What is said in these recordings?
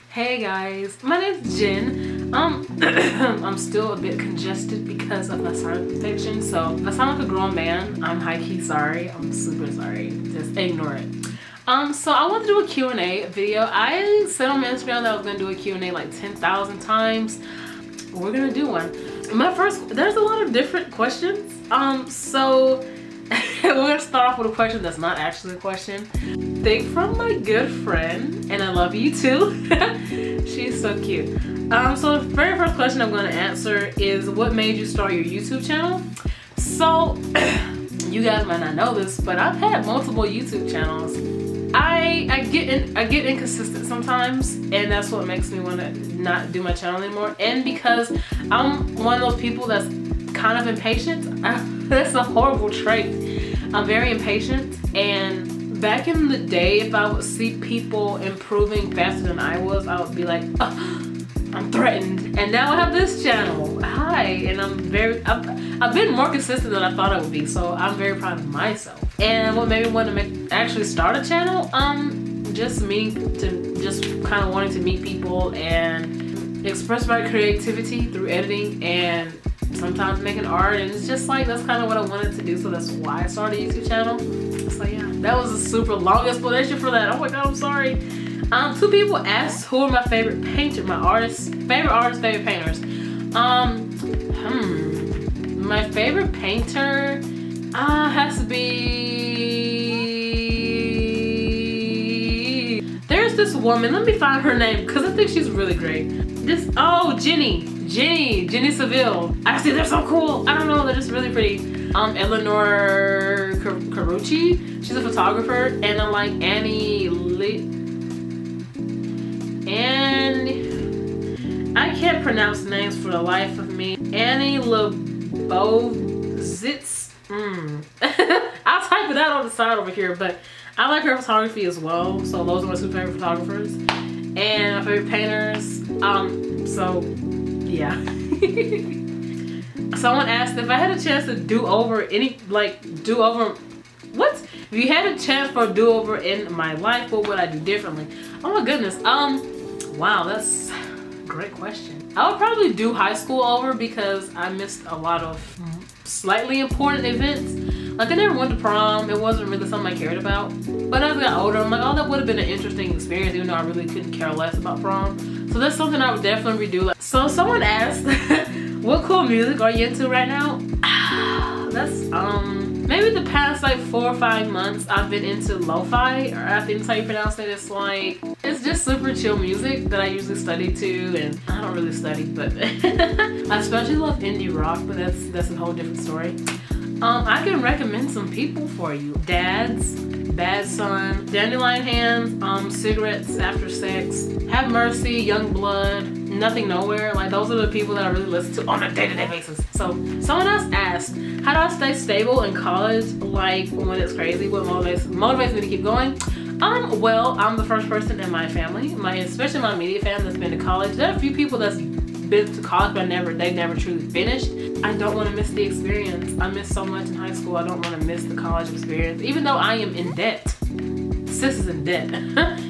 Hey guys, my name's Jen. I'm still a bit congested because of my sinus infection, so if I sound like a grown man, I'm high-key sorry. I'm super sorry. Just ignore it. So I want to do a Q&A video. I said on my Instagram that I was gonna do a Q&A like 10,000 times. We're gonna do one. There's a lot of different questions. So we're gonna start off with a question that's not actually a question. Think from my good friend, and I love you too. She's so cute. So the very first question I'm gonna answer is, what made you start your YouTube channel? So you guys might not know this, but I've had multiple YouTube channels. I get inconsistent sometimes, and that's what makes me want to not do my channel anymore. And because I'm one of those people that's kind of impatient. That's a horrible trait. I'm very impatient, and back in the day, if I would see people improving faster than I was, I would be like, oh, I'm threatened. And now I have this channel. Hi, and I've been more consistent than I thought I would be, so I'm very proud of myself. And what made me want to actually start a channel, just kind of wanting to meet people and express my creativity through editing and sometimes making art, and it's just like that's kind of what I wanted to do, so that's why I started a YouTube channel. So yeah, that was a super long explanation for that. Oh my god, I'm sorry. Two people asked who are my favorite painters, favorite painters. My favorite painter has to be, there's this woman, let me find her name because I think she's really great. Jenny Seville. I see, they're so cool. I don't know, they're just really pretty. Eleanor Carucci, she's a photographer, and I like I can't pronounce names for the life of me. Annie Lebovitz. I'll type it out on the side over here, but I like her photography as well. So those are my two favorite photographers and my favorite painters. So yeah. Someone asked if I had a chance to if you had a chance for a do-over in my life, what would I do differently? Oh my goodness. Wow, that's a great question. I would probably do high school over because I missed a lot of slightly important events. Like, I never went to prom. It wasn't really something I cared about. But as I got older, I'm like, oh, that would have been an interesting experience, even though I really couldn't care less about prom. So that's something I would definitely redo. So someone asked, what cool music are you into right now? That's maybe the past like 4 or 5 months I've been into lo-fi, or I think that's how you pronounce it. It's just super chill music that I usually study to, and I don't really study, but I especially love indie rock, but that's a whole different story. I can recommend some people for you. Dads, Bad Son, Dandelion Hands, Cigarettes After Sex, Have Mercy, Young Blood, Nothing Nowhere. Like, those are the people that I really listen to on a day-to-day basis. So someone else asked, how do I stay stable in college, like when it's crazy? What motivates me to keep going? Well, I'm the first person in my family, especially my immediate family, that's been to college. There are a few people that's been to college, but they never truly finished. I don't want to miss the experience. I missed so much in high school. I don't want to miss the college experience, even though I am in debt. Sis is in debt.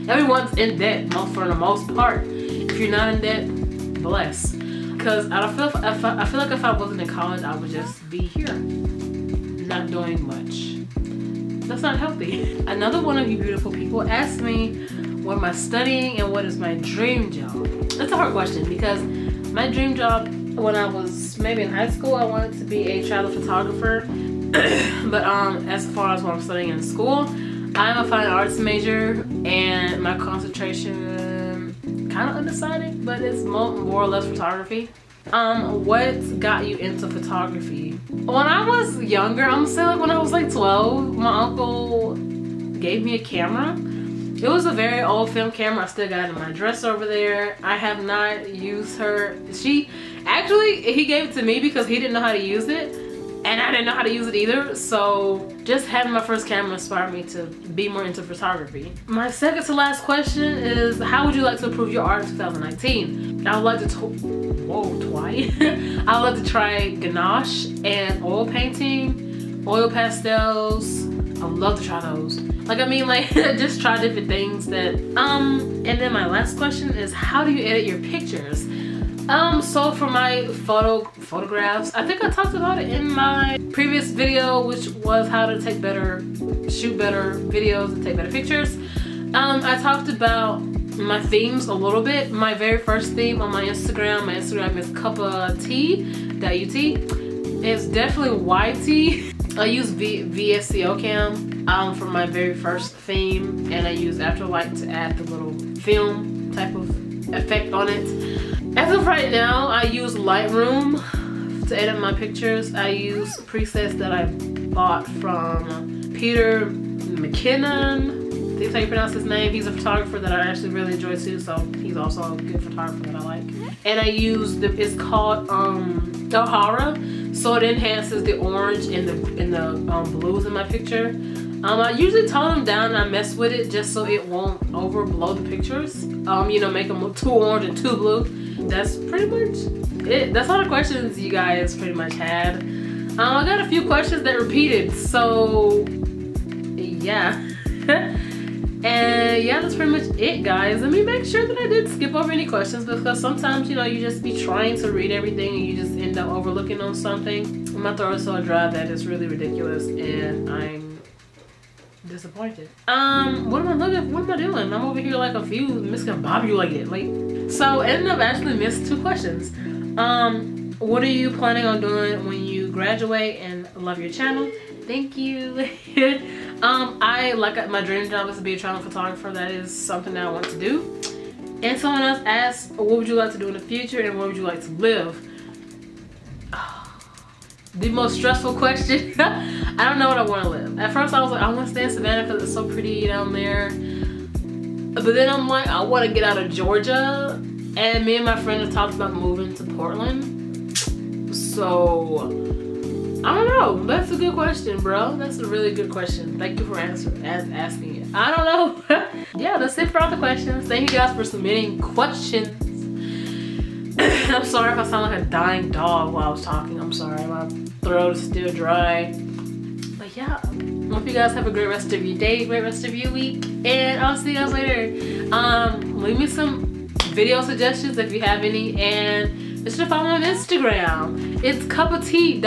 Everyone's in debt for the most part. If you're not in debt, bless. Because I feel like if I wasn't in college, I would just be here, not doing much. That's not healthy. Another one of you beautiful people asked me, what am I studying and what is my dream job? That's a hard question, because my dream job when I was maybe in high school, I wanted to be a travel photographer. But as far as what I'm studying in school, I'm a fine arts major, and my concentration kind of undecided, but it's more or less photography. What got you into photography? When I was younger, I'm gonna say like when I was like 12, my uncle gave me a camera. It was a very old film camera. I still got it in my dresser over there. I have not used her. He gave it to me because he didn't know how to use it, and I didn't know how to use it either. So just having my first camera inspired me to be more into photography. My second to last question is, how would you like to improve your art in 2019? I would like to I would like to try ganache and oil painting, oil pastels. I would love to try those. Like, I mean, like, just try different things that, and then my last question is, how do you edit your pictures? So for my photographs, I think I talked about it in my previous video, which was how to take better, shoot better videos and take better pictures. I talked about my themes a little bit. My very first theme on my Instagram is cuppa.t.ut. It's definitely YT. I use VSCO cam for my very first theme, and I use Afterlight to add the little film type of effect on it. As of right now, I use Lightroom to edit my pictures. I use presets that I bought from Peter McKinnon. I think that's how you pronounce his name. He's a photographer that I actually really enjoy too, so he's also a good photographer that I like. And I use it's called O'Hara, so it enhances the orange and the blues in my picture. I usually tone them down and I mess with it just so it won't overblow the pictures. You know, make them look too orange and too blue. That's pretty much it. That's all the questions you guys pretty much had. I got a few questions that repeated, so yeah. And yeah, that's pretty much it, guys. Let me make sure that I did skip over any questions, because sometimes, you know, you just be trying to read everything and you just end up overlooking on something. My throat is so dry that it's really ridiculous and I'm disappointed. What am I looking? What am I doing? I'm over here like a few miscombobulated. Like, so I ended up actually missed 2 questions. What are you planning on doing when you graduate, and love your channel? Thank you. My dream job is to be a travel photographer. That is something that I want to do. And someone else asked, what would you like to do in the future and where would you like to live? The most stressful question. I don't know what I want to live. At first I was like, I want to stay in Savannah because it's so pretty down there. But then I'm like, I want to get out of Georgia. And me and my friend have talked about moving to Portland. So, I don't know. That's a good question, bro. That's a really good question. Thank you for asking it. I don't know. Yeah, that's it for all the questions. Thank you guys for submitting questions. I'm sorry if I sound like a dying dog while I was talking. I'm sorry. My throat is still dry. But yeah, I hope you guys have a great rest of your day, great rest of your week, and I'll see you guys later. Leave me some video suggestions if you have any, and be sure to follow me on Instagram. It's cuppa.t.yt,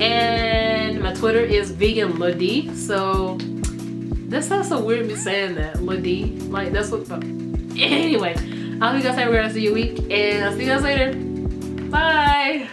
and my Twitter is veganladi. So that sounds so weird me saying that, Ladi. Like, that's what. Anyway, I hope you guys have a great rest of your week, and I'll see you guys later. Bye.